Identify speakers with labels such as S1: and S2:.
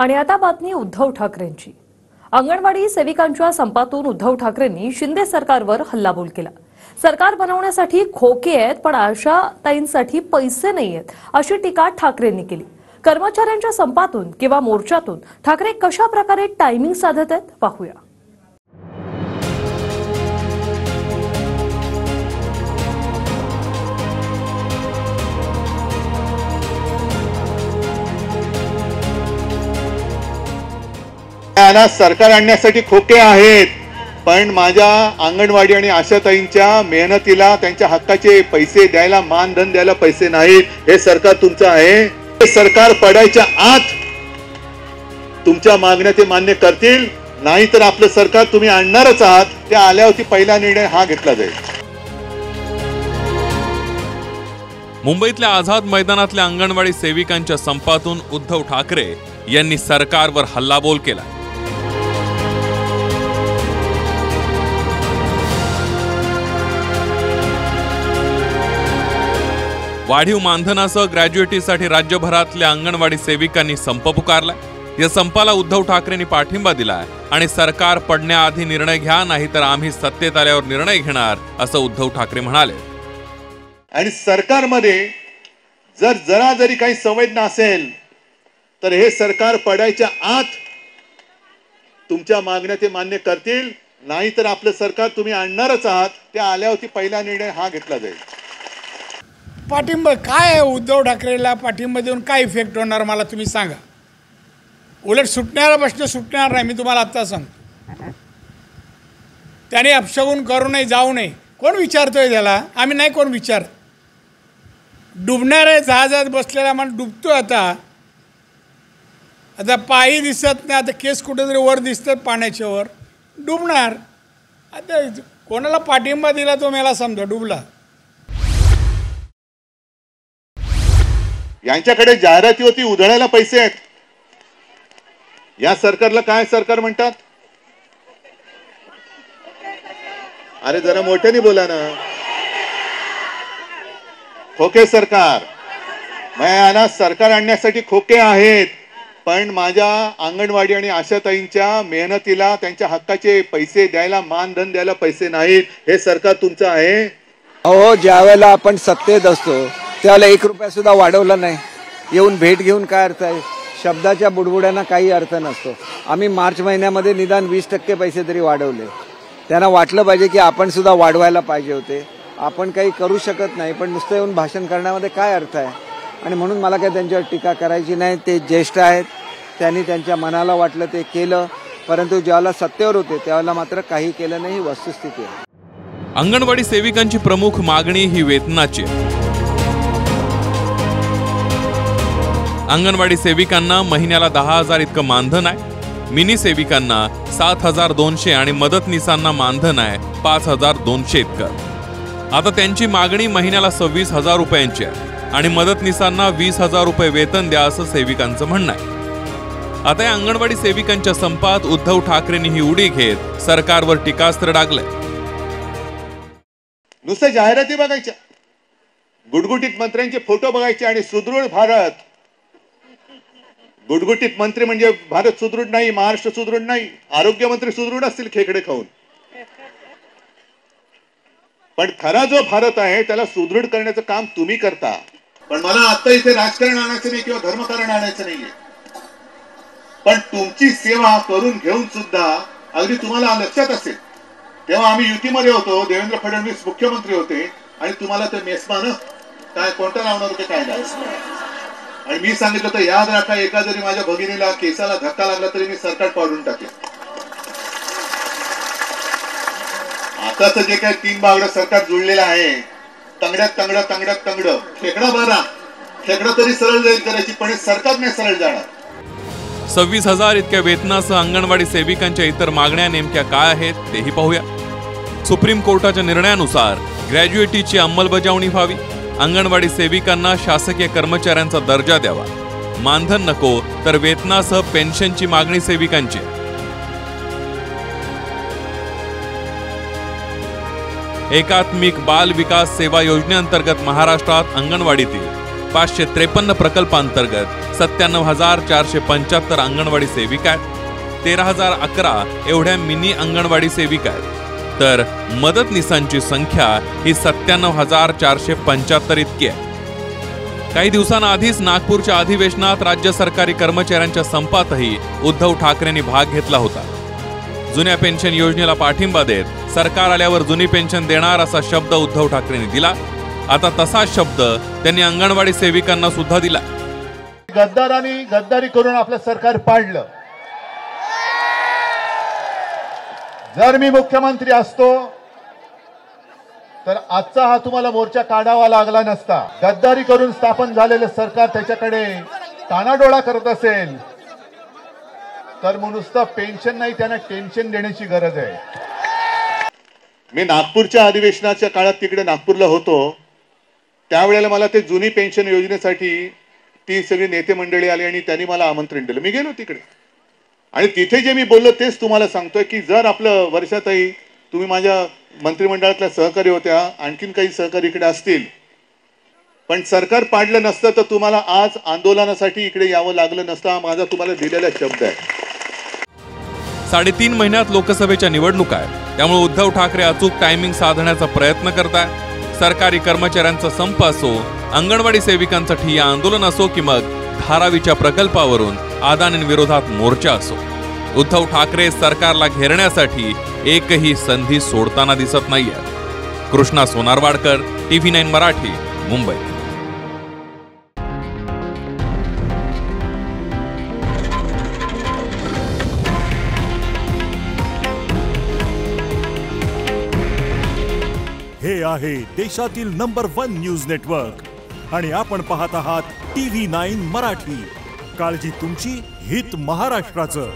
S1: आणि आता बातमी उद्धव ठाकरेंची। अंगणवाडी सेविकांच्या संपातून उद्धव ठाकरेंनी शिंदे सरकारवर हल्लाबोल केला। सरकार बनवण्यासाठी खोके आहेत पण आशा ताईंसाठी पैसे नाहीयेत अशी टीका ठाकरेंनी केली। कर्मचाऱ्यांच्या संपातून किंवा मोर्चातून ठाकरे कशा प्रकारे टायमिंग साधत आहेत पाहूया।
S2: सरकार आणण्यासाठी खोके आहेत पण माझ्या अंगणवाडी आणि आशाताईंच्या मेहनतीला त्यांच्या हक्काचे पैसे द्यायला मानधन द्यायला पैसे नाहीत। हे सरकार तुमचं आहे। हे सरकार पडायच्या आत तुमच्या मागण्या ते मान्य करतील, नाही तर आपलं सरकार तुम्ही आणणारच आहात। त्या आल्यावरती पहिला निर्णय हा घेतला जाईल।
S3: मुंबईतल्या आझाद मैदानातल्या अंगणवाडी सेविकांच्या संपातून उद्धव ठाकरे यांनी सरकारवर हल्लाबोल केला। वाढीव मानधनासह ग्रॅज्युएटीसाठी राज्यभरातल्या अंगणवाडी सेविकांनी संप पुकारला। या संपाला उद्धव ठाकरेंनी पाठिंबा दिलाय आणि सरकार पडण्याआधी निर्णय घ्या, नाहीतर आम्ही सत्तेत आल्यावर निर्णय घेणार असं उद्धव ठाकरे म्हणाले।
S2: आणि सरकारमध्ये जर जरा जरी काही संवेदना असेल तर हे सरकार पडायच्या आत तुमच्या मागण्या ते मान्य करतील, नाही तर आपलं सरकार तुम्ही आणणारच आहात। त्या आल्यावरती पहिला निर्णय हा घेतला जाईल।
S4: पाठिंबा काय आहे? उद्धव ठाकरेला पाठिंबा देऊन काय इफेक्ट होणार मला तुम्ही सांगा। उलट सुटणारा प्रश्न सुटणार नाही, मी तुम्हाला आत्ता सांगतो। त्याने अपशगुन करू नये, जाऊ नये। कोण विचारतोय त्याला? आम्ही नाही कोण विचार। डुबणाऱ्या जहाजात बसलेला माणूस डुबतोय आता पायी दिसत नाही, आता केस कुठेतरी वर दिसतात पाण्याच्या वर, डुबणार। आता कोणाला पाठिंबा दिला तो मला समजा डुबला।
S2: यांच्याकडे जाहिरातीवरती उधळायला पैसे आहेत। या सरकारला काय सरकार म्हणतात? अरे जरा मोठ्याने बोला ना। खोके सरकार। मैं सरकार आणण्यासाठी खोके आहेत पण माझ्या अंगणवाडी आणि आशाताईंच्या मेहनतीला त्यांच्या हक्काचे पैसे द्यायला मानधन द्यायला पैसे नाहीत। हे सरकार तुमचं आहे।
S5: अहो, ज्यावेळेला आपण सत्तेत असतो त्यावेळेला 1 रुपया सुद्धा वाढवला नाही। येऊन भेट घेऊन काय अर्थ आहे? शब्दाच्या बुडबुड्यांना काही अर्थ नसतो। आम्ही मार्च महिन्यामध्ये निदान 20% पैसे तरी वाढवले। त्यांना वाटलं पाहिजे की आपण सुद्धा वाढवायला पाहिजे होते। आपण काही करू शकत नाही पण नुसतं येऊन भाषण करण्यामध्ये काय अर्थ आहे? आणि म्हणून मला काही त्यांच्यावर टीका करायची नाही। ते ज्येष्ठ आहेत, त्यांनी त्यांच्या मनाला वाटलं ते केलं, परंतु ज्यावेळेला सत्तेवर होते त्यावेळेला मात्र काही केलं नाही, ही वस्तुस्थिती आहे।
S3: अंगणवाडी सेविकांची प्रमुख मागणी ही वेतनाची आहे। अंगणवाडी सेविकांना महिन्याला 10,000 इतकं मानधन आहे। मिनी सेविकांना 7,200 आणि मदतनीसांना मानधन आहे 5,200 इतकं। आता त्यांची मागणी महिन्याला 26,000 रुपयांची आहे आणि मदतनीसांना 20,000 रुपये वेतन द्या असं सेविकांचं म्हणणं आहे। आता या अंगणवाडी सेविकांच्या संपात उद्धव ठाकरेंनी ही उडी घेत सरकारवर टीकास्त्र डागलंय।
S2: नुसतं जाहिराती बघायच्या, गुटगुटीत मंत्र्यांचे फोटो बघायचे आणि सुदृढ भारत। गुटगुटीत मंत्री म्हणजे भारत सुदृढ नाही, महाराष्ट्र सुदृढ नाही। आरोग्यमंत्री सुदृढ असतील खेकडे खाऊन, पण खरा जो भारत आहे त्याला सुदृढ करण्याचं काम तुम्ही करता। पण मला आता इथे राजकारण आणायचं नाही किंवा धर्मकारण आणायचं नाहीये, पण तुमची सेवा करून घेऊन सुद्धा अगदी तुम्हाला लक्षात असेल तेव्हा आम्ही युतीमध्ये होतो, देवेंद्र फडणवीस मुख्यमंत्री होते आणि तुम्हाला ते मेसमान काय कोणता लावणार होते काय नाही, आणि मी सांगितलं तर याद राखा, एका जरी माझ्या भगिनीला केसाला धक्का लागला तरी मी सरकार पाडून टाकेन। आताच जे काही 3 बागडं सरकार जुळलेलं आहे, तंगड्यात तंगडं तंगड्यात तंगडं, खेकडा बरा खेकडा तरी सरळ जाईल करायची, पण सरकार नाही सरळ जाणार।
S3: 26,000 इतक्या वेतनासह अंगणवाडी सेविकांच्या इतर मागण्या नेमक्या काय आहेत तेही पाहूया। सुप्रीम कोर्टाच्या निर्णयानुसार ग्रॅज्युएटीची अंमलबजावणी व्हावी। अंगणवाडी सेविकांना शासकीय कर्मचाऱ्यांचा दर्जा द्यावा। मानधन नको तर वेतनासह पेन्शनची मागणी सेविकांची। एकात्मिक बाल विकास सेवा योजनेअंतर्गत महाराष्ट्रात अंगणवाडीतील 553 प्रकल्पांतर्गत 97,475 अंगणवाडी सेविका आहेत, 13,011 एवढ्या मिनी अंगणवाडी सेविका आहेत, तर मदतनीसांची संख्या ही 97,475 इतकी आहे. काही दिवसांआधीच नागपूरच्या अधिवेशनात राज्य सरकारी कर्मचाऱ्यांच्या संपातही उद्धव ठाकरेंनी भाग घेतला होता. जुन्या पेन्शन योजनेला पाठिंबा देत सरकार आल्यावर जुनी पेन्शन देणार असा शब्द उद्धव ठाकरेंनी दिला. आता तसाच शब्द त्यांनी अंगणवाडी सेविकांना सुद्धा दिला.
S2: गद्दारांनी गद्दारी करून आपलं सरकार पाडलं. जर मी मुख्यमंत्री असतो तर आजचा हा तुम्हाला मोर्चा काढावा लागला नसता. गद्दारी करून स्थापन झालेलं सरकार त्याच्याकडे तानाडोळा करत असेल तर नुसतं पेन्शन नाही, त्यांना टेन्शन देण्याची गरज आहे. मी नागपूरच्या अधिवेशनाच्या काळात तिकडे नागपूरला होतो. त्यावेळेला मला ते जुनी पेन्शन योजनेसाठी ती सगळी नेते मंडळी आली आणि त्यांनी मला आमंत्रण दिलं. मी गेलो तिकडे आणि तिथे जे मी बोललो तेच तुम्हाला सांगतोय की जर आपलं वर्षाताई, तुम्ही माझ्या मंत्रिमंडळातल्या सहकारी होत्या, आणखीन काही सहकारी इकडे असतील, पण सरकार पाडलं नसतं तर तुम्हाला आज आंदोलनासाठी इकडे यावं लागलं नसतं. हा माझा तुम्हाला दिलेला शब्द आहे.
S3: 3.5 महिन्यात लोकसभेच्या निवडणुका आहेत, त्यामुळे उद्धव ठाकरे अचूक टायमिंग साधण्याचा प्रयत्न करताय. सरकारी कर्मचाऱ्यांचा संप असो, अंगणवाडी सेविकांचं ठिय्या आंदोलन असो की मग धारावीच्या प्रकल्पावरून अदानींविरोधात मोर्चा असो, उद्धव ठाकरे सरकारला घेरण्यासाठी एकही संधी सोडताना दिसत नाहीये. कृष्णा सोनारवाडकर, TV9 मराठी, मुंबई.
S6: हे आहे देशातील नंबर 1 न्यूज नेटवर्क आणि आपण पाहत आहात TV9 मराठी. काळजी तुमची, हित महाराष्ट्राचं.